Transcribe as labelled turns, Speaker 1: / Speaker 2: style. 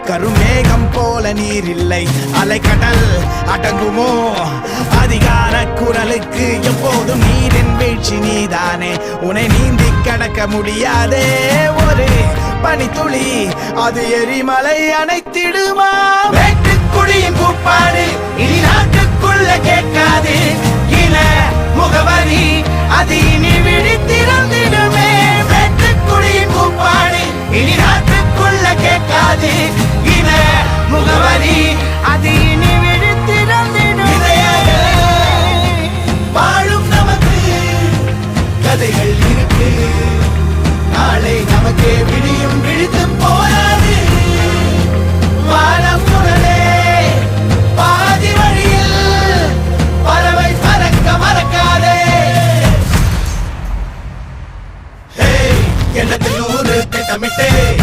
Speaker 1: கருமேகம் போல நீர் இல்லை, அலைக்கடல் அடங்குமோ? அதிகார குரலுக்கு எப்போதும் நீரின் வீழ்ச்சி நீதானே. உன்னை நீந்தி கடக்க முடியாதே ஒரு பனித்துளி, அது எரிமலை அணைத்திடுமா? வெட்டுக்குடியின் கூப்பாடு இனி நாட்டுக்குள்ள கேட்காது. இன முகவரி அது இனி விழித்திறந்திடுமே. வெட்டுக்குடியின் கூப்பாடு இனி